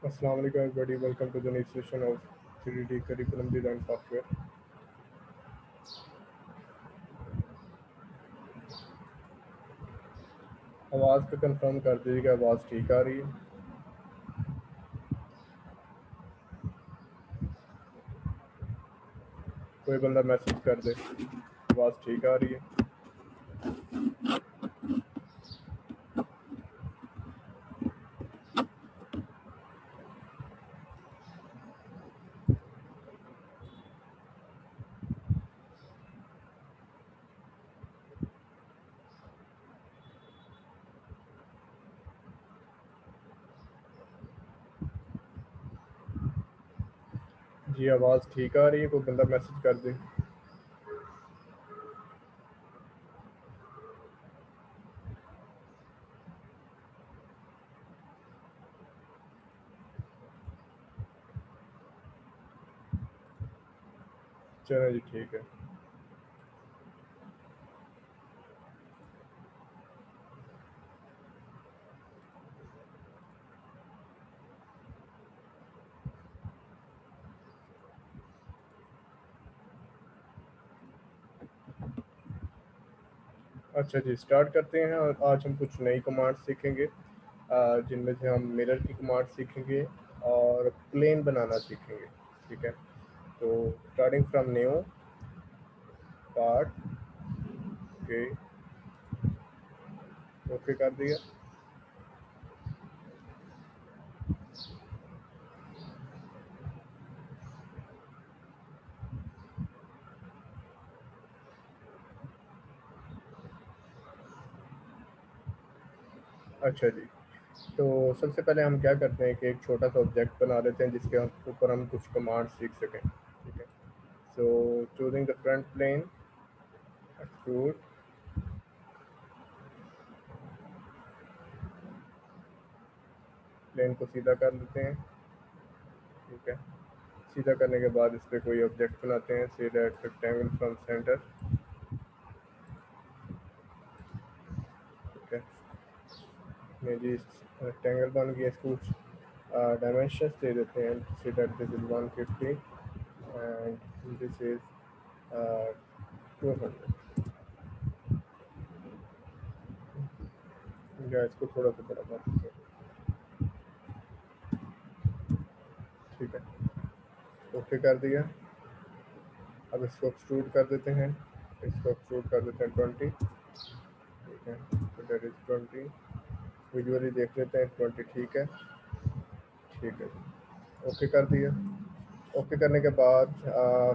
Assalamu alaikum everybody. Welcome to the next session of 3D curriculum design software. आवाज़ को confirm कर दीजिएगा, आवाज़ ठीक आ रही है। कोई बंदा मैसेज कर दे, आवाज़ ठीक आ रही है। जी आवाज़ ठीक आ रही है, कोई बंदा मैसेज कर दे। चलो जी ठीक है। अच्छा जी स्टार्ट करते हैं। और आज हम कुछ नई कमांड सीखेंगे, जिनमें से हम मिरर की कमांड सीखेंगे और प्लेन बनाना सीखेंगे। ठीक है, तो starting from new part. Okay कर दिया। अच्छा जी, तो सबसे पहले हम क्या करते हैं कि एक छोटा सा ऑब्जेक्ट बना लेते हैं जिसके ऊपर हम कुछ कमांड सीख सकें। ठीक है, so choosing the front plane, extrude, plane को सीधा कर लेते हैं। ठीक है, सीधा करने के बाद इस पर कोई ऑब्जेक्ट बनाते हैं। Say that rectangle from centre. ठीक है, ये जी रेक्टेंगल बन गया। इसको डायमेंशन दे देते हैं। Say that this is 150 and this is 200। या इसको थोड़ा सा बड़ा कर देते हैं। ठीक है, ओके कर दिया। अब इसको एक्सट्रूड कर देते हैं। इसको एक्सट्रूड कर देते हैं 20। ठीक है, तो दैट इज 20। विजुअली देख लेते हैं 20 ठीक है। ठीक है, ओके कर दिया। ओके करने के बाद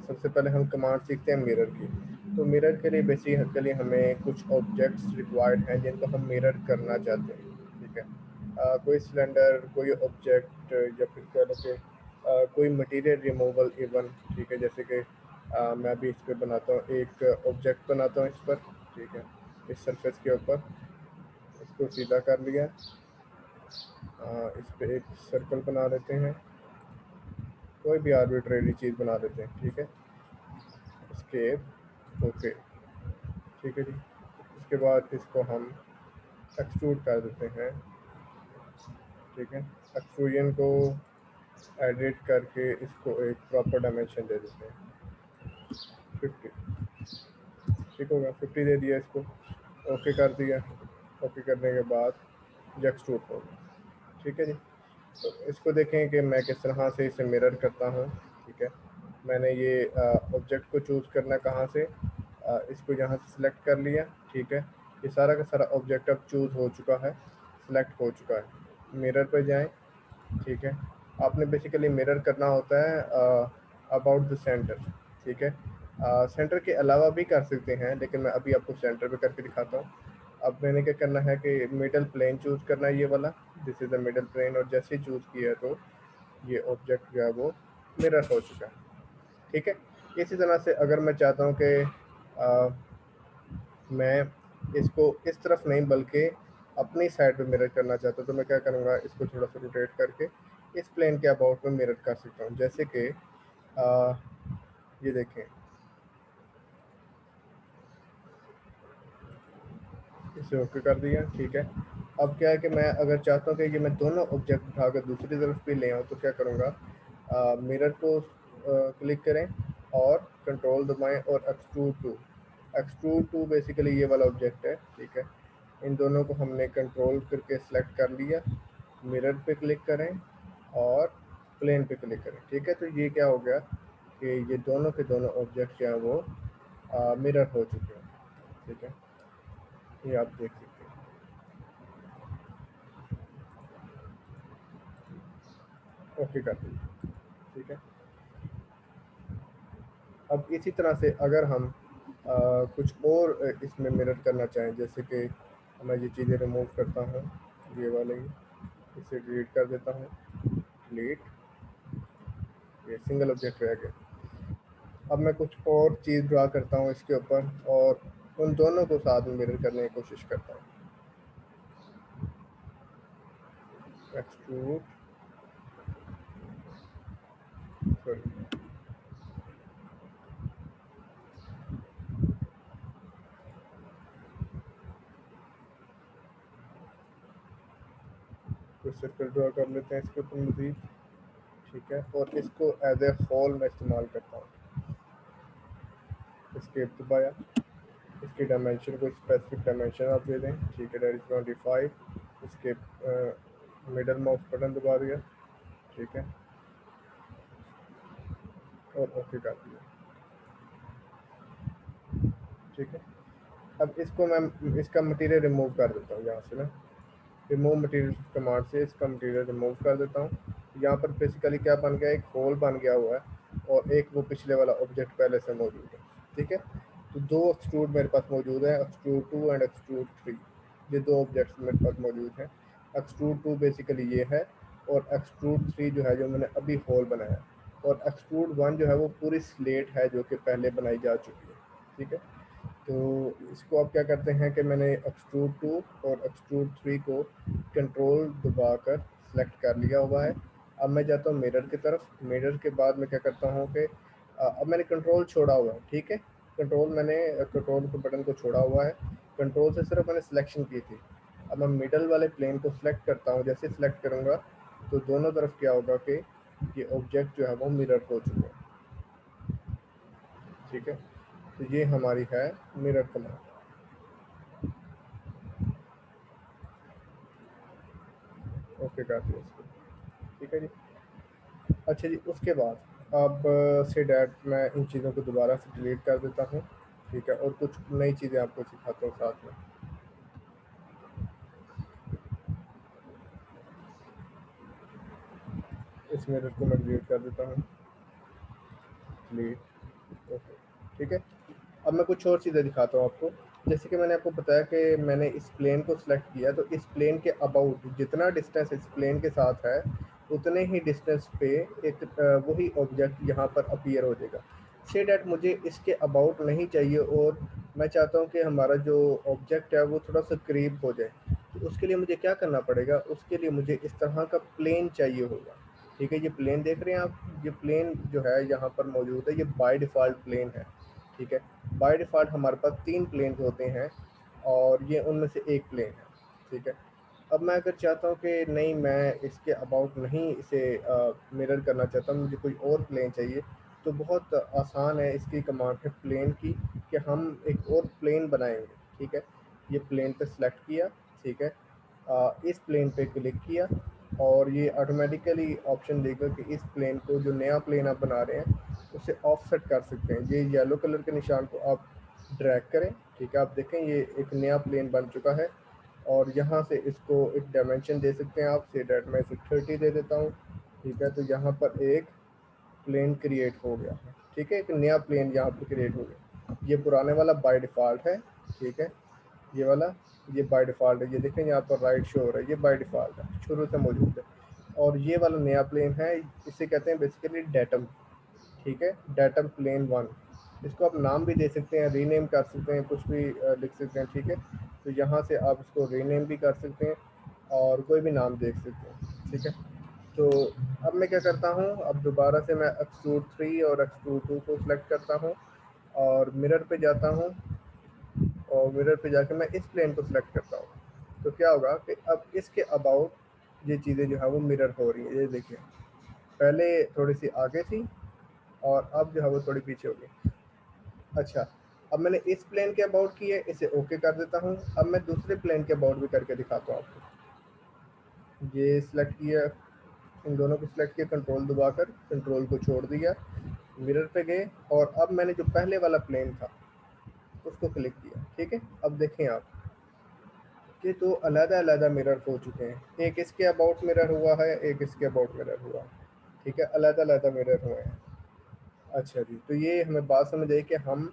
सबसे पहले हम कमांड सीखते हैं मिरर की। तो मिरर के लिए बेसिकली हमें कुछ ऑब्जेक्ट्स रिक्वायर्ड हैं जिनको हम मिरर करना चाहते हैं। ठीक है, कोई सिलेंडर, कोई ऑब्जेक्ट, या फिर कह लो कि कोई मटेरियल रिमूवल इवन। ठीक है, जैसे कि मैं भी इस पर बनाता हूँ, एक ऑब्जेक्ट बनाता हूँ इस पर। ठीक है, इस सरफेस के ऊपर इसको सीधा कर लिया। इस पर एक सर्कल बना लेते हैं, कोई भी आर्बिट्रेरी चीज़ बना देते हैं। ठीक है, स्केप, ओके। ठीक है जी, इसके बाद इसको हम एक्सट्रूड कर देते हैं। ठीक है, एक्सट्रूजन को एडिट करके इसको एक प्रॉपर डायमेंशन दे देते हैं 50। ठीक होगा, 50 दे दिया इसको। ओके कर दिया। ओके करने के बाद ये एक्सट्रूड होगा। ठीक है जी, तो इसको देखें कि मैं किस तरह से इसे मिरर करता हूँ। ठीक है, मैंने ये ऑब्जेक्ट को चूज़ करना कहाँ से, इसको यहाँ से सिलेक्ट कर लिया। ठीक है, ये सारा का सारा ऑब्जेक्ट अब चूज़ हो चुका है, सिलेक्ट हो चुका है। मिरर पर जाएं। ठीक है, आपने बेसिकली मिरर करना होता है अबाउट द सेंटर। ठीक है, सेंटर के अलावा भी कर सकते हैं, लेकिन मैं अभी आपको सेंटर पे करके दिखाता हूँ। अब मैंने क्या करना है कि मिडल प्लेन चूज़ करना है, ये वाला, this is the middle plane. और जैसे ही चूज़ किया तो ये ऑब्जेक्ट जो है वो मिरर हो चुका है। ठीक है, इसी तरह से अगर मैं चाहता हूँ कि मैं इसको इस तरफ नहीं बल्कि अपनी साइड पे मिरर करना चाहता हूँ, तो मैं क्या करूँगा, इसको थोड़ा सा रोटेट करके इस प्लेन के अबाउट में मिरर कर सकता हूँ। जैसे कि ये देखें, इसे ओके कर दिया। ठीक है, अब क्या है कि मैं अगर चाहता हूँ कि ये मैं दोनों ऑब्जेक्ट उठाकर दूसरी तरफ भी ले आऊँ, तो क्या करूँगा, मिरर को क्लिक करें और कंट्रोल दबाएं और एक्सट्रूड टू बेसिकली ये वाला ऑब्जेक्ट है, ठीक है। इन दोनों को हमने कंट्रोल करके सेलेक्ट कर लिया, मिरर पे क्लिक करें और प्लेन पे क्लिक करें, ठीक है। तो ये क्या हो गया कि ये दोनों के दोनों ऑब्जेक्ट जो हैं वो मिरर हो चुके हैं, ठीक है। ये आप देख सकते हैं, ओके कर दीजिए, ठीक है। अब इसी तरह से अगर हम कुछ और इसमें मिरर करना चाहें, जैसे कि मैं ये चीज़ें रिमूव करता हूँ, ये वाले इसे डिलीट कर देता हूँ, डिलीट, ये सिंगल ऑब्जेक्ट रह गया। अब मैं कुछ और चीज़ ड्रा करता हूँ इसके ऊपर और उन दोनों को साथ में मिरर करने की कोशिश करता हूँ। एक्सट्रूड, सॉरी, कुछ सर्कल ड्रा कर लेते हैं इसके ऊपर मज़ीद, ठीक है। और इसको एज ए होल में इस्तेमाल करता हूँ, एस्केप दबाया, इसकी डायमेंशन को स्पेसिफिक डायमेंशन आप दे दें, ठीक है, दैट इज 25। इसके मिडल माउस बटन दबा दिया, ठीक है, और ओके कर दिया, ठीक है। अब इसको मैं इसका मटेरियल रिमूव कर देता हूँ यहाँ से ना, रिमूव मटेरियल कमांड से इसका मटेरियल रिमूव कर देता हूँ। यहाँ पर बेसिकली क्या बन गया, एक होल बन गया हुआ है और एक वो पिछले वाला ऑब्जेक्ट पहले से मौजूद है, ठीक है। तो दो एक्सट्रूड मेरे पास मौजूद है, एक्सट्रूड 2 एंड एक्सट्रूड 3, ये दो ऑब्जेक्ट्स मेरे पास मौजूद हैं। एक्सट्रूड 2 बेसिकली ये है और एक्सट्रूड 3 जो है जो मैंने अभी होल बनाया, और एक्सट्रूड 1 जो है वो पूरी स्लेट है जो कि पहले बनाई जा चुकी है, ठीक है। तो इसको आप क्या करते हैं कि मैंने एक्सट्रूड 2 और एक्सट्रूड 3 को कंट्रोल दबाकर सेलेक्ट कर लिया हुआ है। अब मैं जाता हूँ मिरर की तरफ, मिरर के बाद मैं क्या करता हूँ कि अब मैंने कंट्रोल छोड़ा हुआ है, ठीक है। कंट्रोल के बटन को छोड़ा हुआ है, कंट्रोल से सिर्फ मैंने सिलेक्शन की थी। अब मैं मिडल वाले प्लेन को सिलेक्ट करता हूँ, जैसे सिलेक्ट करूँगा तो दोनों तरफ क्या होगा कि ये ऑब्जेक्ट जो है वो मिरर हो चुके हैं, ठीक है। तो ये हमारी है मिरर कमांड, ओके कर दिया इसको, ठीक है जी। अच्छा जी, उसके बाद अब से डैट मैं इन चीज़ों को दोबारा से डिलीट कर देता हूँ, ठीक है, और कुछ नई चीज़ें आपको सिखाता हूँ साथ में। इस मिरर को मैं डिलीट कर देता हूँ, डिलीट, ओके, ठीक है। अब मैं कुछ और चीज़ें दिखाता हूँ आपको। जैसे कि मैंने आपको बताया कि मैंने इस प्लेन को सिलेक्ट किया, तो इस प्लेन के अबाउट जितना डिस्टेंस इस प्लेन के साथ है उतने ही डिस्टेंस पे एक वही ऑब्जेक्ट यहाँ पर अपीयर हो जाएगा। से डैट मुझे इसके अबाउट नहीं चाहिए और मैं चाहता हूँ कि हमारा जो ऑब्जेक्ट है वो थोड़ा सा करीब हो जाए, तो उसके लिए मुझे क्या करना पड़ेगा, उसके लिए मुझे इस तरह का प्लेन चाहिए होगा, ठीक है। ये प्लेन देख रहे हैं आप, ये प्लेन जो है यहाँ पर मौजूद है, ये बाय डिफ़ॉल्ट प्लेन है, ठीक है। बाय डिफ़ॉल्ट हमारे पास 3 प्लेन्स होते हैं और ये उनमें से एक प्लेन है, ठीक है। अब मैं अगर चाहता हूँ कि नहीं, मैं इसके अबाउट नहीं इसे मिरर करना चाहता हूँ, मुझे कोई और प्लेन चाहिए, तो बहुत आसान है इसकी कमांड है प्लेन की, कि हम एक और प्लेन बनाएंगे, ठीक है। ये प्लेन पे सेलेक्ट किया, ठीक है, इस प्लेन पे क्लिक किया और ये ऑटोमेटिकली ऑप्शन देगा कि इस प्लेन को, जो नया प्लेन आप बना रहे हैं, उसे ऑफसेट कर सकते हैं। ये येलो कलर के निशान को आप ड्रैग करें, ठीक है, आप देखें ये एक नया प्लेन बन चुका है और यहाँ से इसको एक डायमेंशन दे सकते हैं आप, से डैट मैं इसे 30 दे देता हूँ, ठीक है। तो यहाँ पर एक प्लेन क्रिएट हो गया, ठीक है, एक नया प्लेन यहाँ पर क्रिएट हो गया। ये पुराने वाला बाय डिफ़ॉल्ट है, ठीक है, ये वाला, ये बाय डिफ़ॉल्ट है, ये देखें यहाँ पर राइट शो हो रहा है, ये बाय डिफ़ॉल्ट है, शुरू से मौजूद है। और ये वाला नया प्लेन है, इसे कहते हैं बेसिकली डेटम, ठीक है, डेटम प्लेन 1। इसको आप नाम भी दे सकते हैं, रीनेम कर सकते हैं, कुछ भी लिख सकते हैं, ठीक है। तो यहाँ से आप इसको रीनेम भी कर सकते हैं और कोई भी नाम देख सकते हैं, ठीक है। तो अब मैं क्या करता हूँ, अब दोबारा से मैं एक्सट्रूड 3 और एक्सट्रूड 2 को सिलेक्ट करता हूँ और मिरर पे जाता हूँ और मिरर पे जाके मैं इस प्लेन को सिलेक्ट करता हूँ, तो क्या होगा कि अब इसके अबाउट ये चीज़ें जो है वो मिरर हो रही हैं। ये देखिए, पहले थोड़ी सी आगे थी और अब जो है वो थोड़ी पीछे हो गई। अच्छा, अब मैंने इस प्लेन के अबाउट की है, इसे ओके कर देता हूँ। अब मैं दूसरे प्लेन के अबाउट भी करके दिखाता हूँ आपको। ये सिलेक्ट किया, इन दोनों को सिलेक्ट किया, कंट्रोल दबाकर कंट्रोल को छोड़ दिया, मिरर पे गए और अब मैंने जो पहले वाला प्लेन था उसको क्लिक किया। ठीक है, अब देखें आप कि तो अलग-अलग मिरर हो चुके हैं। एक इसके अबाउट मिरर हुआ है, एक इसके अबाउट मिरर हुआ है। ठीक है, अलग-अलग मिरर हुए हैं। अच्छा जी, तो ये हमें बात समझ आई कि हम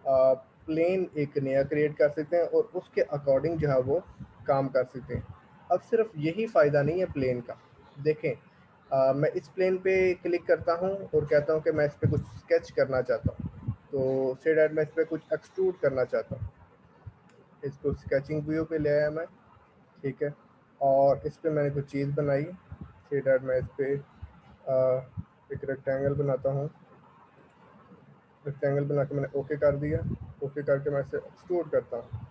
प्लेन एक नया क्रिएट कर सकते हैं और उसके अकॉर्डिंग जो है वो काम कर सकते हैं। अब सिर्फ यही फ़ायदा नहीं है प्लेन का। देखें, मैं इस प्लेन पे क्लिक करता हूँ और कहता हूँ कि मैं इस पे कुछ स्केच करना चाहता हूँ, तो से डैट मैं इस पे कुछ एक्सट्रूड करना चाहता हूँ। इसको स्केचिंग व्यू पे ले आया मैं। ठीक है, और इस पे मैंने कुछ चीज़ बनाई, से डैट मैं इस पे एक रेक्टेंगल बनाता हूँ। रेक्टेंगल बना के मैंने ओके कर दिया। ओके करके मैं इसे एक्सट्रूड करता हूँ।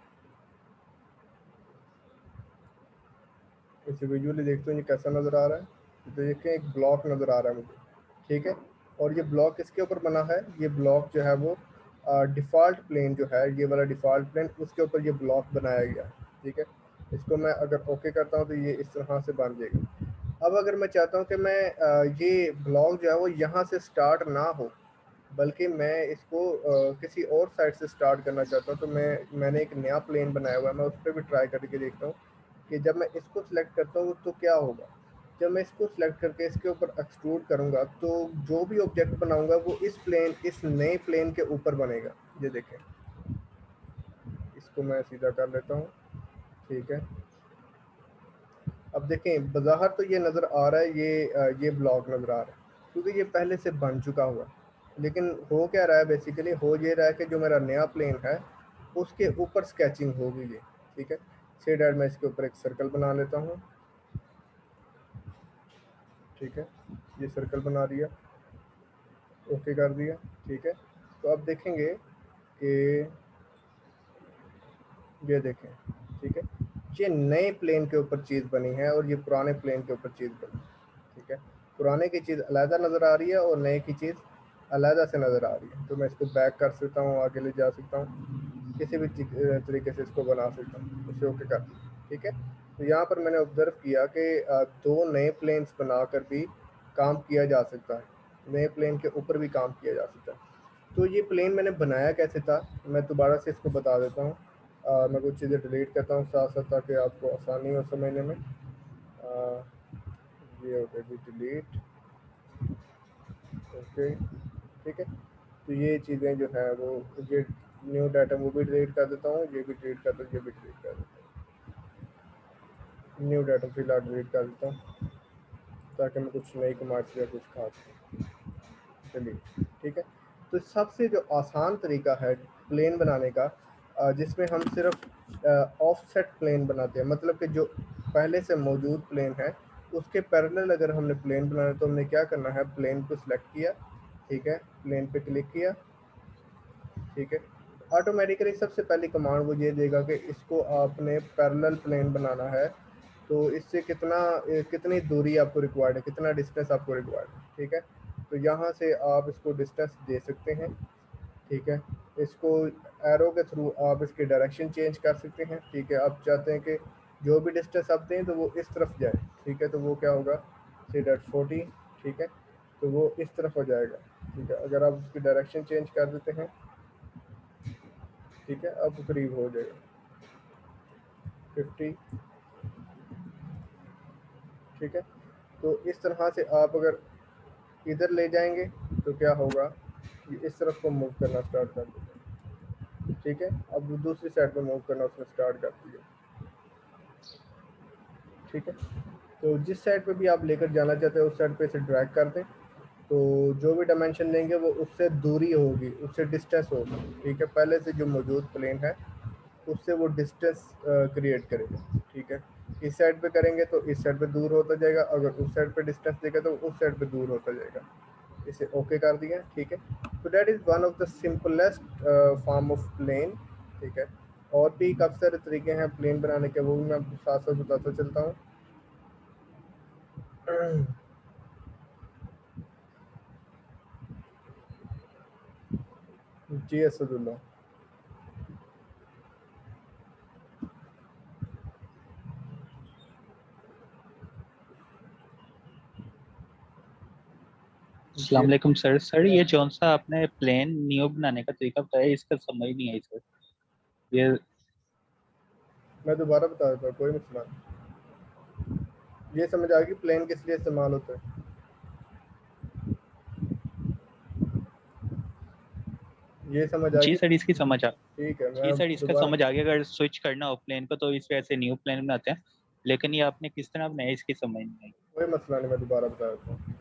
इसे विजुअली देखते हैं ये कैसा नज़र आ रहा है। तो देखें, एक ब्लॉक नज़र आ रहा है मुझे। ठीक है, और ये ब्लॉक किसके ऊपर बना है? ये ब्लॉक जो है वो डिफ़ॉल्ट प्लेन जो है, ये वाला डिफ़ॉल्ट प्लेन, उसके ऊपर ये ब्लॉक बनाया गया है। ठीक है, इसको मैं अगर ओके करता हूँ तो ये इस तरह से बन जाएगा। अब अगर मैं चाहता हूँ कि मैं ये ब्लॉक जो है वो यहाँ से स्टार्ट ना हो, बल्कि मैं इसको किसी और साइड से स्टार्ट करना चाहता हूँ, तो मैंने एक नया प्लेन बनाया हुआ है, मैं उस पर भी ट्राई करके देखता हूँ कि जब मैं इसको सिलेक्ट करता हूँ तो क्या होगा। जब मैं इसको सिलेक्ट करके इसके ऊपर एक्सट्रूड करूँगा तो जो भी ऑब्जेक्ट बनाऊँगा वो इस नए प्लेन के ऊपर बनेगा। ये देखें, इसको मैं सीधा कर लेता हूँ। ठीक है, अब देखें, बज़ाहिर तो ये नज़र आ रहा है, ये ब्लॉक नज़र आ रहा है क्योंकि ये पहले से बन चुका हुआ है। लेकिन हो क्या रहा है, बेसिकली हो ये रहा है कि जो मेरा नया प्लेन है उसके ऊपर स्केचिंग होगी ये। ठीक है, से डैट मैं इसके ऊपर एक सर्कल बना लेता हूँ। ठीक है, ये सर्कल बना दिया, ओके कर दिया। ठीक है, तो अब देखेंगे कि ये देखें। ठीक है, ये नए प्लेन के ऊपर चीज़ बनी है और ये पुराने प्लेन के ऊपर चीज़ बनी है। ठीक है, पुराने की चीज़ अलहदा नज़र आ रही है और नए की चीज़ अलहदा से नज़र आ रही है। तो मैं इसको बैक कर सकता हूँ, आगे ले जा सकता हूँ, किसी भी तरीके से इसको बना सकता हूँ। इसे ओके कर। ठीक है, तो यहाँ पर मैंने ऑब्ज़र्व किया कि दो नए प्लेन्स बनाकर भी काम किया जा सकता है, नए प्लेन के ऊपर भी काम किया जा सकता है। तो ये प्लेन मैंने बनाया कैसे था, मैं दोबारा से इसको बता देता हूँ। मैं कुछ चीज़ें डिलीट करता हूँ साथ साथ ताकि आपको आसानी हो समझने में। ये हो गया जी डिलीट। ओके, ठीक है, तो ये चीज़ें जो है वो, ये न्यू डाटा वो भी डिलीट कर देता हूँ, ये भी डिलीट कर देता हूँ, ये भी डिलीट कर देता हूँ। न्यू डाटा फिलहाल डिलीट कर देता हूँ ताकि मैं कुछ नई कमांड्स या कुछ खा सकूँ। चलिए, ठीक है, तो सबसे जो आसान तरीका है प्लेन बनाने का, जिसमें हम सिर्फ ऑफसेट प्लेन बनाते हैं, मतलब कि जो पहले से मौजूद प्लेन है उसके पैरेलल अगर हमने प्लेन बनाना है तो हमने क्या करना है, प्लेन को सिलेक्ट किया। ठीक है, प्लेन पे क्लिक किया। ठीक है, ऑटोमेटिकली सबसे पहली कमांड वो ये देगा कि इसको आपने पैरेलल प्लेन बनाना है, तो इससे कितनी दूरी आपको रिक्वायर्ड है, कितना डिस्टेंस आपको रिक्वायर्ड है। ठीक है, तो यहाँ से आप इसको डिस्टेंस दे सकते हैं। ठीक है, इसको एरो के थ्रू आप इसकी डायरेक्शन चेंज कर सकते हैं। ठीक है, आप चाहते हैं कि जो भी डिस्टेंस आप दें तो वो इस तरफ जाए। ठीक है, तो वो क्या होगा, सी डैट 40। ठीक है, तो वो इस तरफ हो जाएगा। ठीक है, अगर आप उसकी डायरेक्शन चेंज कर देते हैं, ठीक है, अब करीब हो जाएगा 50। ठीक है, तो इस तरह से आप अगर इधर ले जाएंगे तो क्या होगा, ये इस तरफ को मूव करना स्टार्ट कर देगा। ठीक है, अब वो दूसरी साइड पे मूव करना उसने स्टार्ट कर दिया। ठीक है, तो जिस साइड पे भी आप लेकर जाना चाहते हैं उस साइड पे इसे ड्रैग कर दें, तो जो भी डायमेंशन देंगे वो उससे दूरी होगी, उससे डिस्टेंस होगा। ठीक है, पहले से जो मौजूद प्लेन है उससे वो डिस्टेंस क्रिएट करेगा। ठीक है, इस साइड पे करेंगे तो इस साइड पे दूर होता जाएगा, अगर उस साइड पे डिस्टेंस देगा तो उस साइड पे दूर होता जाएगा। इसे ओके कर दिया। ठीक है, तो that is one of the simplest form of plane. ठीक है, और भी काफ़ी सारे तरीके हैं प्लेन बनाने के, वो भी मैं आपको साथ साथ बताता चलता हूँ। जी असदुल्ला। जी अस्सलाम वालेकुम सर। ये जौन सा आपने प्लेन न्यू बनाने का तरीका बताया, इसका समझ नहीं आई सर। ये मैं दोबारा बता देता हूँ, कोई मसला नहीं। ये समझ आ गई प्लेन किस लिए इस्तेमाल होता है? ये समझ आ जी गई? सर, इसकी समझ आ ठीक है, मैं जी अब सर, इसका दोबारा। समझ आ गया। अगर स्विच करना हो प्लेन को तो इस वजह से न्यू प्लेन बनाते हैं, लेकिन ये आपने किस तरह बनाया इसकी समझ नहीं आई। कोई मसला नहीं, मैं दोबारा बता देता हूँ।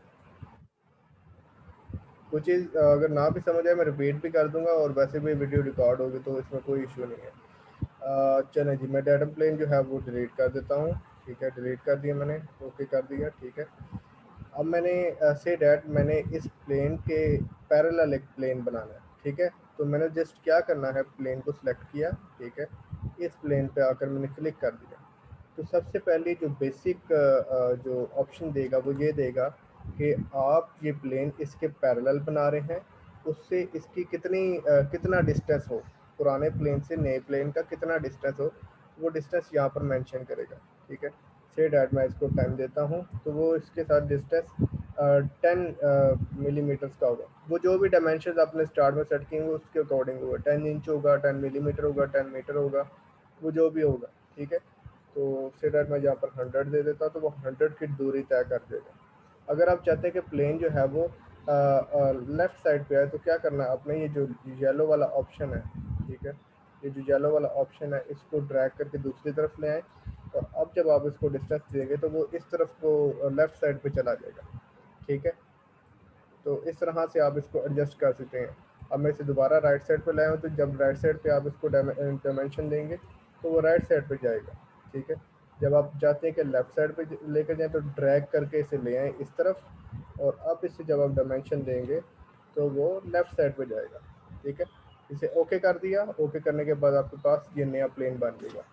कुछ चीज़ अगर ना भी समझ आए मैं रिपीट भी कर दूंगा, और वैसे भी वीडियो रिकॉर्ड होगी तो इसमें कोई इशू नहीं है। चलें जी, मैं डाटा प्लेन जो है वो डिलीट कर देता हूँ। ठीक है, डिलीट कर दिया मैंने, ओके कर दिया। ठीक है, अब मैंने से डैट मैंने इस प्लेन के पैरेलल एक प्लेन बनाना है। ठीक है, तो मैंने जस्ट क्या करना है, प्लेन को सिलेक्ट किया। ठीक है, इस प्लेन पे आकर मैंने क्लिक कर दिया। तो सबसे पहले जो बेसिक जो ऑप्शन देगा वो ये देगा कि आप ये प्लेन इसके पैरेलल बना रहे हैं, उससे इसकी कितना डिस्टेंस हो, पुराने प्लेन से नए प्लेन का कितना डिस्टेंस हो, वो डिस्टेंस यहाँ पर मेंशन करेगा। ठीक है, से डैट मैं इसको टाइम देता हूँ, तो वो इसके साथ डिस्टेंस 10 मिलीमीटर्स का होगा। वो जो भी डायमेंशन आपने स्टार्ट में सेट किए होंगे उसके अकॉर्डिंग होगा, 10 इंच होगा, 10 मिलीमीटर होगा, 10 मीटर होगा, वो जो भी होगा। ठीक है, तो से डैट मैं यहाँ पर 100 दे देता हूँ, तो वो 100 की दूरी तय कर देगा। अगर आप चाहते हैं कि प्लेन जो है वो लेफ्ट साइड पे है, तो क्या करना है, अपने ये जो येलो वाला ऑप्शन है, ठीक है, ये जो येलो वाला ऑप्शन है इसको ड्रैग करके दूसरी तरफ ले आए, और अब जब आप इसको डिस्टेंस देंगे तो वो इस तरफ को लेफ्ट साइड पे चला जाएगा। ठीक है, तो इस तरह से आप इसको एडजस्ट कर सकते हैं। अब मैं इसे दोबारा राइट साइड पे लाया हूँ, तो जब राइट साइड पे आप इसको डायमेंशन देंगे तो वो राइट साइड पे जाएगा। ठीक है, जब आप चाहते हैं कि लेफ़्ट साइड पे लेकर जाएँ तो ड्रैग करके इसे ले आएँ इस तरफ, और अब इसे जब आप डायमेंशन देंगे तो वो लेफ़्ट साइड पे जाएगा। ठीक है, इसे ओके कर दिया। ओके करने के बाद आपके पास ये नया प्लेन बन जाएगा।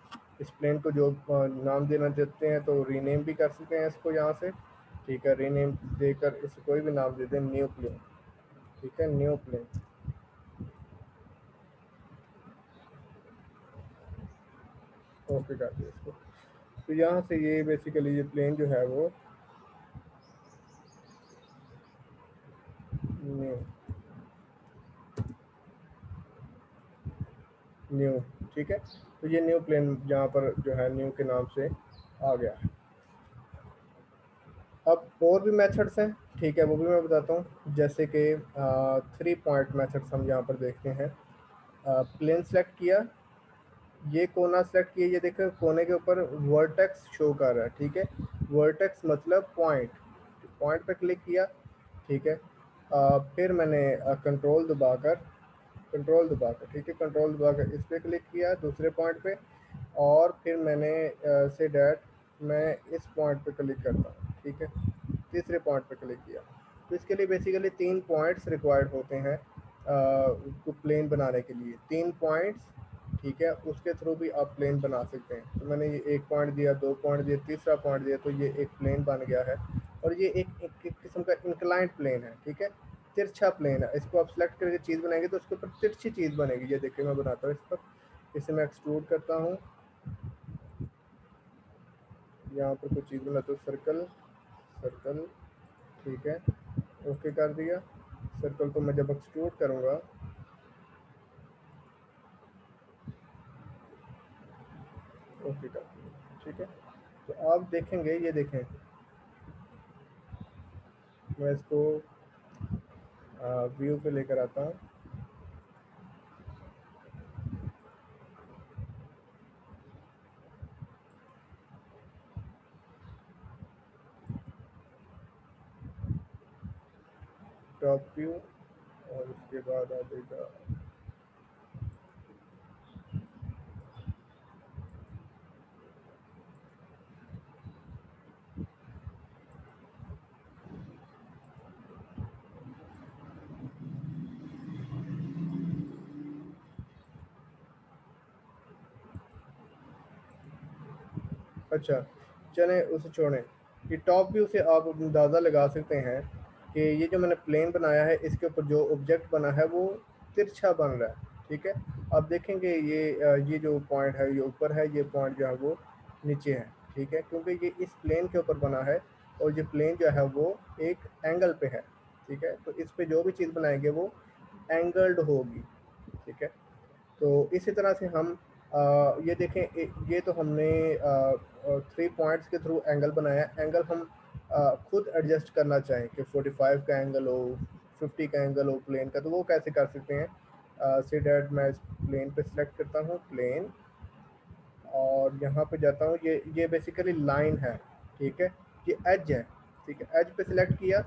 इस प्लेन को जो नाम देना चाहते हैं तो रीनेम भी कर सकते हैं इसको यहाँ से। ठीक है, रीनेम देकर इसे कोई भी नाम दे दें, न्यू प्लेन। ठीक है, न्यू प्लेन। ओके कर दिया इसको। तो यहाँ से ये बेसिकली ये प्लेन जो है वो न्यू न्यू ठीक है, तो ये न्यू प्लेन यहाँ पर जो है न्यू के नाम से आ गया है। अब और भी मेथड्स हैं, ठीक है, वो भी मैं बताता हूँ। जैसे कि 3 पॉइंट मेथड्स हम यहाँ पर देखते हैं। प्लेन सेलेक्ट किया, ये कोना सेलेक्ट किया, ये देखो कोने के ऊपर वर्टेक्स शो कर रहा है। ठीक है, वर्टेक्स मतलब पॉइंट, पॉइंट पे क्लिक किया। ठीक है, फिर मैंने कंट्रोल दबाकर ठीक है, कंट्रोल दबाकर इस पर क्लिक किया दूसरे पॉइंट पे, और फिर मैंने से डैट मैं इस पॉइंट पे क्लिक करता हूँ। ठीक है, तीसरे पॉइंट पे क्लिक किया। तो इसके लिए बेसिकली 3 पॉइंट्स रिक्वायर्ड होते हैं को प्लेन बनाने के लिए, 3 पॉइंट्स। ठीक है, उसके थ्रू भी आप प्लेन बना सकते हैं। तो मैंने ये 1 पॉइंट दिया, 2 पॉइंट दिया, तीसरा पॉइंट दिया, तो ये एक प्लेन बन गया है। और ये एक किस्म का इंक्लाइंट प्लेन है। ठीक है, तिरछा प्लेन है। इसको आप सेलेक्ट करके चीज़ बनाएंगे तो उसके ऊपर तिरछी चीज़ बनेगी। ये देखिए मैं बनाता हूँ इस पर, इसे मैं एक्सट्रूड करता हूँ, यहाँ पर कुछ चीज़ बनाता हूँ, सर्कल सर्कल। ठीक है, ओके कर दिया। सर्कल को मैं जब एक्सट्रूड करूँगा, ओके कर दिया। ठीक है, तो आप देखेंगे, ये देखें, मैं इसको व्यू पे लेकर आता हूँ। टॉप व्यू, और उसके बाद आ जाएगा अच्छा, चलें उसे छोड़ें। ये टॉप व्यू से आप अंदाज़ा लगा सकते हैं कि ये जो मैंने प्लेन बनाया है इसके ऊपर जो ऑब्जेक्ट बना है वो तिरछा बन रहा है, ठीक है। आप देखेंगे ये जो पॉइंट है ये ऊपर है, ये पॉइंट जो है वो नीचे है, ठीक है, क्योंकि ये इस प्लेन के ऊपर बना है और ये प्लेन जो है वो एक एंगल पे है, ठीक है। तो इस पे जो भी चीज़ बनाएंगे वो एंगल्ड होगी, ठीक है। तो इसी तरह से हम ये देखें ये तो हमने 3 पॉइंट्स के थ्रू एंगल बनाया है। एंगल हम खुद एडजस्ट करना चाहें कि 45 का एंगल हो, 50 का एंगल हो प्लेन का, तो वो कैसे कर सकते हैं। सी डैट मैं इस प्लेन पे सिलेक्ट करता हूँ प्लेन, और यहाँ पे जाता हूँ, ये बेसिकली लाइन है, ठीक है, ये एज है, ठीक है। एज पे सिलेक्ट किया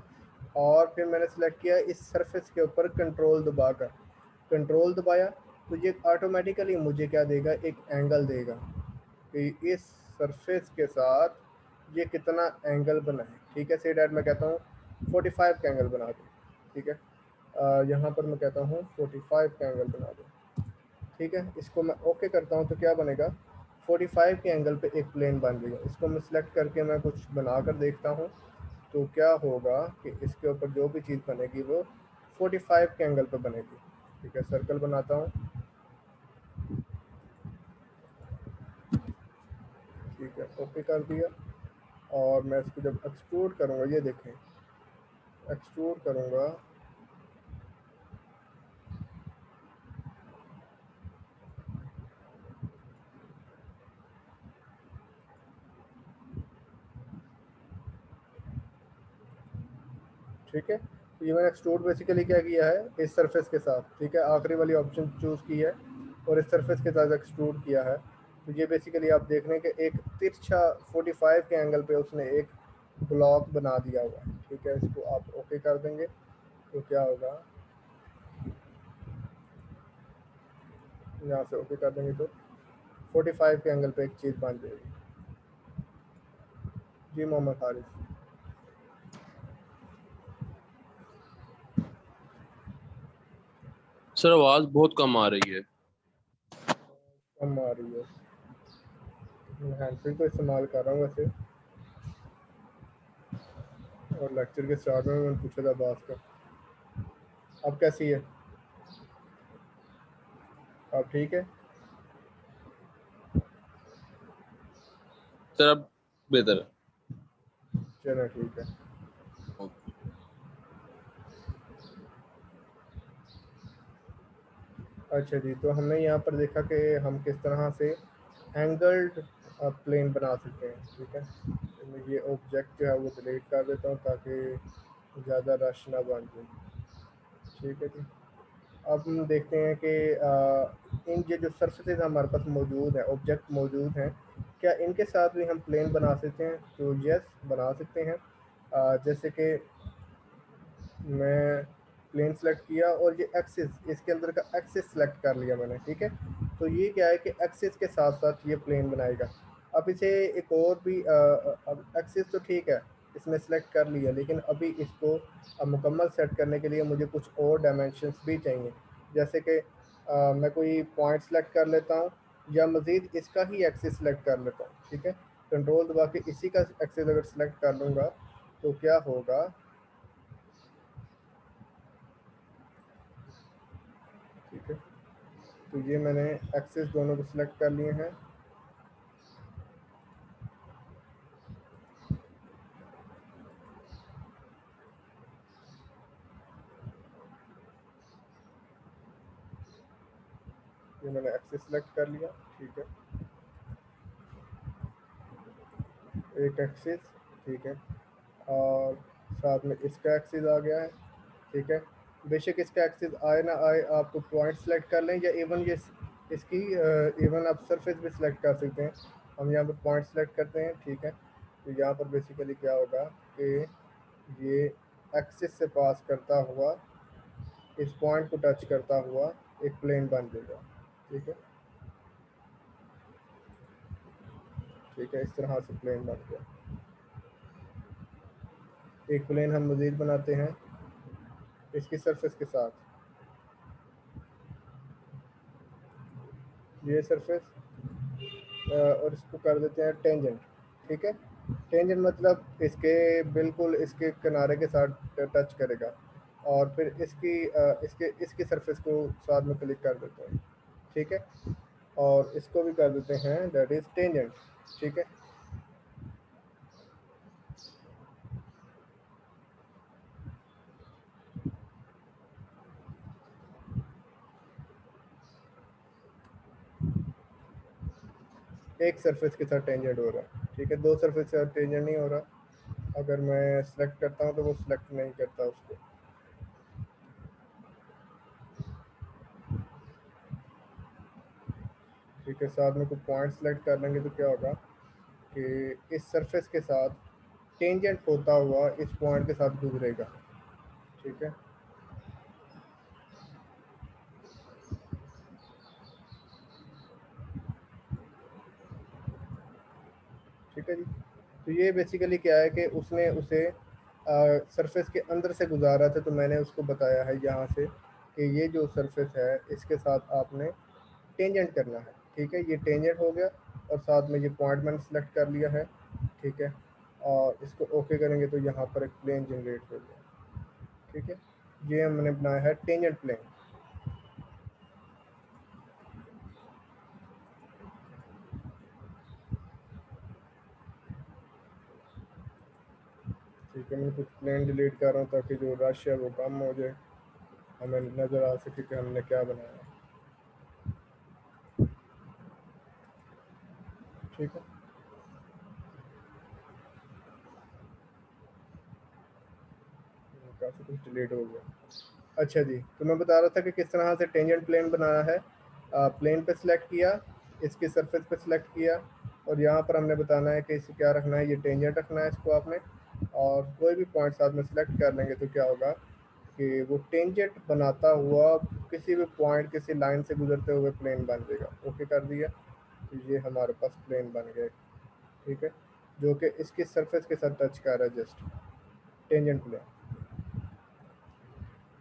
और फिर मैंने सिलेक्ट किया इस सरफेस के ऊपर कंट्रोल दबाकर, कंट्रोल दबाया तो ये ऑटोमेटिकली मुझे क्या देगा, एक एंगल देगा कि इस सरफेस के साथ ये कितना एंगल बना है, ठीक है। सी डैट मैं कहता हूँ 45 का एंगल बना दो, ठीक है। यहाँ पर मैं कहता हूँ 45 का एंगल बना दो, ठीक है। इसको मैं ओके करता हूँ तो क्या बनेगा, 45 के एंगल पे एक प्लेन बन जाएगा। इसको मैं सिलेक्ट करके मैं कुछ बना कर देखता हूँ तो क्या होगा कि इसके ऊपर जो भी चीज़ बनेगी वो 45 के एंगल पे बनेगी, ठीक है। सर्कल बनाता हूँ, ठीक है, ओके कर दिया। और मैं इसको जब एक्सट्रूड करूँगा, ये देखें एक्सट्रूड करूँगा ठीक है। तो ये मैंने एक्सट्रूड बेसिकली क्या किया है इस सरफेस के साथ, ठीक है, आखिरी वाली ऑप्शन चूज़ की है और इस सरफेस के साथ एक्सट्रूड किया है। तो ये बेसिकली आप देख रहे हैं कि एक तिरछा 45 के एंगल पे उसने एक ब्लॉक बना दिया हुआ है, ठीक है। इसको आप ओके कर देंगे तो क्या होगा, यहाँ से ओके कर देंगे तो 45 के एंगल पे एक चीज़ बन जाएगी। जी मोहम्मद हारिस। सर आवाज बहुत कम आ रही है। कम आ रही है, मैं हैंड फ्री को इस्तेमाल कर रहा हूँ वैसे, और लेक्चर के स्टार्ट में मैंने पूछा था बात का। अब कैसी है, अब ठीक है। सर अब बेहतर है। चलो ठीक है। ओके। अच्छा जी, तो हमने यहाँ पर देखा कि हम किस तरह से एंगल्ड प्लेन बना सकते हैं, ठीक है। तो मैं ये ऑब्जेक्ट जो है वो डिलीट कर देता हूँ ताकि ज़्यादा रश ना बन जाए, ठीक है जी। अब हम देखते हैं कि इन ये जो सरफेसेस हमारे पास मौजूद हैं, ऑब्जेक्ट मौजूद हैं, क्या इनके साथ भी हम प्लेन बना सकते हैं, तो यस बना सकते हैं। जैसे कि मैं प्लेन सेलेक्ट किया और ये एक्सिस, इसके अंदर का एक्सिस सेलेक्ट कर लिया मैंने, ठीक है। तो ये क्या है कि एक्सिस के साथ साथ ये प्लेन बनाएगा। अब इसे एक और भी अब एक्सिस तो ठीक है इसने सेलेक्ट कर लिया, लेकिन अभी इसको अब मुकम्मल सेट करने के लिए मुझे कुछ और डायमेंशंस भी चाहिए। जैसे कि मैं कोई पॉइंट सेलेक्ट कर लेता हूँ या मज़ीद इसका ही एक्सिस सेलेक्ट कर लेता हूँ, ठीक है। कंट्रोल दबा के इसी का एक्सिस अगर सेलेक्ट कर लूँगा तो क्या होगा, ठीक है। तो ये मैंने एक्सेस दोनों को सिलेक्ट कर लिए हैं। ये मैंने एक्सेस सिलेक्ट कर लिया, ठीक है, एक एक्सेस, ठीक है। और साथ में इसका एक्सेस आ गया है, ठीक है। बेशक इसका एक्सेस आए ना आए, आपको पॉइंट सेलेक्ट कर लें या इवन ये इसकी इवन आप सरफेस भी सिलेक्ट कर सकते हैं। हम यहाँ पर पॉइंट सेलेक्ट करते हैं, ठीक है। तो यहाँ पर बेसिकली क्या होगा कि ये एक्सेस से पास करता हुआ इस पॉइंट को टच करता हुआ एक प्लेन बन जाएगा, ठीक है, ठीक है। इस तरह से प्लेन बन गया। एक प्लेन हम मज़ीद बनाते हैं इसकी सरफेस के साथ, ये सरफेस और इसको कर देते हैं टेंजेंट, ठीक है। टेंजेंट मतलब इसके बिल्कुल इसके किनारे के साथ टच करेगा, और फिर इसकी सरफेस को साथ में क्लिक कर देते हैं, ठीक है, और इसको भी कर देते हैं, दैट इज टेंजेंट, ठीक है। एक सरफेस के साथ टेंजेंट हो रहा है, ठीक है, दो सरफेस के साथ टेंजेंट नहीं हो रहा। अगर मैं सेलेक्ट करता हूँ तो वो सिलेक्ट नहीं करता उसको, ठीक है। साथ में कुछ पॉइंट सेलेक्ट कर लेंगे तो क्या होगा कि इस सरफेस के साथ टेंजेंट होता हुआ इस पॉइंट के साथ गुजरेगा, ठीक है। ठीक है जी। तो ये बेसिकली क्या है कि उसने उसे सरफेस के अंदर से गुजारा था, तो मैंने उसको बताया है यहाँ से कि ये जो सरफेस है इसके साथ आपने टेंजेंट करना है, ठीक है। ये टेंजेंट हो गया, और साथ में ये पॉइंट मैंने सेलेक्ट कर लिया है, ठीक है, और इसको ओके करेंगे तो यहाँ पर एक प्लेन जनरेट हो गया, ठीक है। ये हमने बनाया है टेंजेंट प्लेन, ठीक है। मैं कुछ प्लेन डिलीट कर रहा हूँ ताकि जो रश है वो कम हो जाए, हमें नज़र आ सके कि हमने क्या बनाया है, ठीक है। काफ़ी कुछ डिलीट हो गया। अच्छा जी, तो मैं बता रहा था कि किस तरह से टेंजेंट प्लेन बनाना है। प्लेन पे सिलेक्ट किया, इसकी सरफेस पे सिलेक्ट किया, और यहाँ पर हमने बताना है कि इसे क्या रखना है, ये टेंजेंट रखना है इसको आपने, और कोई भी पॉइंट साथ में सिलेक्ट कर लेंगे तो क्या होगा कि वो टेंजेंट बनाता हुआ किसी भी पॉइंट किसी लाइन से गुजरते हुए प्लेन बन जाएगा। ओके कर दिया, तो ये हमारे पास प्लेन बन गए, ठीक है, जो कि इसकी सरफेस के साथ टच कर रहा है, जस्ट टेंजेंट प्लेन,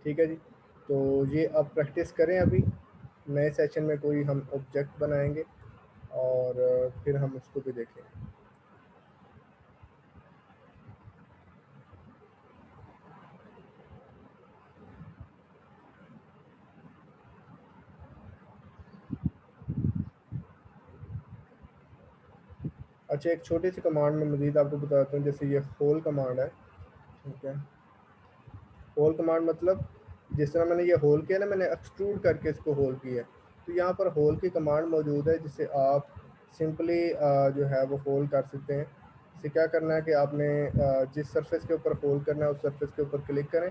ठीक है जी। तो ये अब प्रैक्टिस करें, अभी नए सेशन में कोई हम ऑब्जेक्ट बनाएंगे और फिर हम उसको भी देखेंगे। अच्छा, एक छोटी सी कमांड में मज़ीद आपको बताता हूँ, जैसे ये होल कमांड है, ठीक है। होल कमांड मतलब जिस तरह मैंने ये होल किया ना, मैंने एक्सट्रूड करके इसको होल किया, तो यहाँ पर होल की कमांड मौजूद है जिसे आप सिंपली जो है वो होल कर सकते हैं। इसे क्या करना है कि आपने जिस सरफेस के ऊपर होल करना है उस सरफेस के ऊपर क्लिक करें,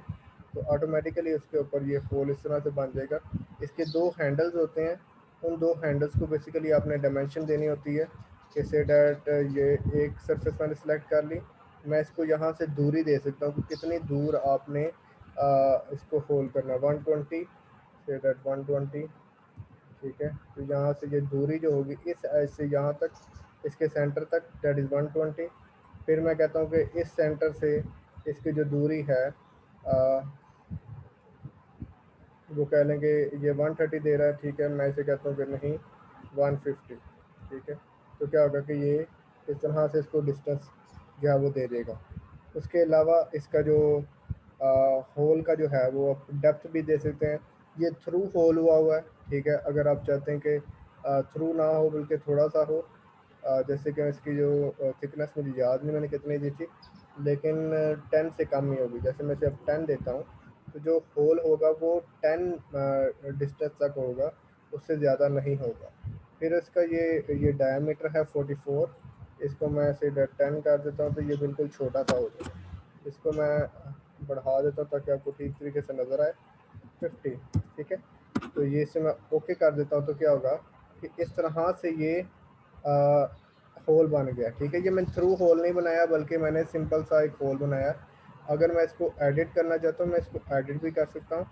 तो ऑटोमेटिकली उसके ऊपर ये होल इस तरह से बन जाएगा। इसके दो हैंडल्स होते हैं, उन दो हैंडल्स को बेसिकली आपने डायमेंशन देनी होती है कि से डैट ये एक सरफेस मैंने सेलेक्ट कर ली, मैं इसको यहाँ से दूरी दे सकता हूँ कि कितनी दूर आपने इसको होल्ड करना है, 120 से डैट 120, ठीक है। तो यहाँ से ये दूरी जो होगी इस एज से यहाँ तक, इसके सेंटर तक, डैट इज़ 120। फिर मैं कहता हूँ कि इस सेंटर से इसकी जो दूरी है वो कह लेंगे ये 130 दे रहा है, ठीक है, मैं इसे कहता हूँ कि नहीं 150, ठीक है। तो क्या होगा कि ये इस तरह से इसको डिस्टेंस जो है वो दे देगा। उसके अलावा इसका जो होल का जो है वो आप डेप्थ भी दे सकते हैं, ये थ्रू होल हुआ है, ठीक है। अगर आप चाहते हैं कि थ्रू ना हो बल्कि थोड़ा सा हो, जैसे कि इसकी जो थिकनेस मुझे याद नहीं मैंने कितनी दी थी, लेकिन 10 से कम ही होगी, जैसे मैं इसे अब 10 देता हूँ, तो जो होल होगा वो 10 डिस्टेंस तक होगा, उससे ज़्यादा नहीं होगा। फिर इसका ये डायमीटर है 44, इसको मैं इसे 10 कर देता हूँ तो ये बिल्कुल छोटा सा हो जाएगा। इसको मैं बढ़ा देता हूँ ताकि आपको ठीक तरीके से नज़र आए, 50, ठीक है। तो ये इसे मैं ओके कर देता हूँ, तो क्या होगा कि इस तरह से ये होल बन गया, ठीक है। ये मैंने थ्रू होल नहीं बनाया बल्कि मैंने सिंपल सा एक होल बनाया। अगर मैं इसको एडिट करना चाहता हूँ मैं इसको एडिट भी कर सकता हूँ,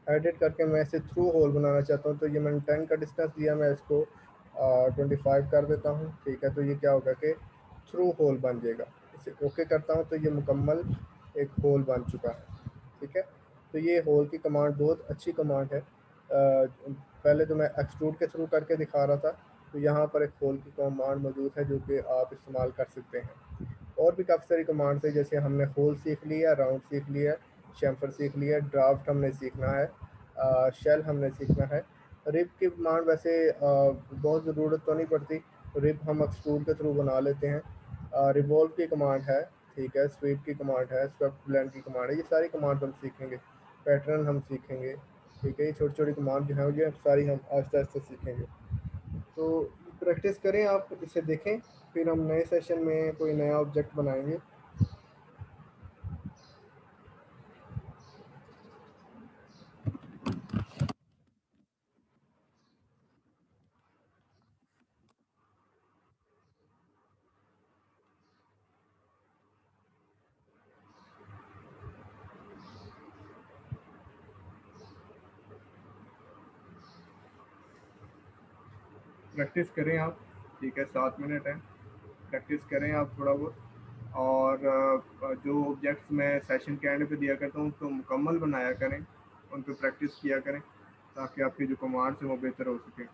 एडिट करके मैं इसे थ्रू होल बनाना चाहता हूँ, तो ये मैंने 10 का डिस्टेंस दिया, मैं इसको 25 कर देता हूँ, ठीक है। तो ये क्या होगा कि थ्रू होल बन जाएगा। इसे ओके करता हूँ तो ये मुकम्मल एक होल बन चुका है, ठीक है। तो ये होल की कमांड बहुत अच्छी कमांड है। पहले तो मैं एक्सट्रूड के थ्रू करके दिखा रहा था, तो यहाँ पर एक होल की कमांड मौजूद है जो कि आप इस्तेमाल कर सकते हैं। और भी काफ़ी सारी कमांड्स है, जैसे हमने होल सीख लिया, राउंड सीख लिया, शैम्फर सीख लिया, ड्राफ्ट हमने सीखना है, शेल हमने सीखना है। रिप की कमांड वैसे बहुत ज़रूरत तो नहीं पड़ती, रिप हम एक्सट्रूड के थ्रू बना लेते हैं। रिवॉल्व की कमांड है, ठीक है, स्वीप की कमांड है, स्वेप्ट ब्लेंड की कमांड है, ये सारी कमांड हम सीखेंगे। पैटर्न हम सीखेंगे, ठीक है, ये छोटी छोटी कमांड जो है ये सारी हम आहिस्ता आहिस्ता सीखेंगे। तो प्रैक्टिस करें, आप इसे देखें, फिर हम नए सेशन में कोई नया ऑब्जेक्ट बनाएंगे। प्रैक्टिस करें आप, ठीक है, 7 मिनट है, प्रैक्टिस करें आप थोड़ा बहुत। और जो ऑब्जेक्ट्स मैं सेशन के एंड पे दिया करता हूँ तो मुकम्मल बनाया करें, उन पर प्रैक्टिस किया करें ताकि आपकी जो कमांड्स हैं वो बेहतर हो सके।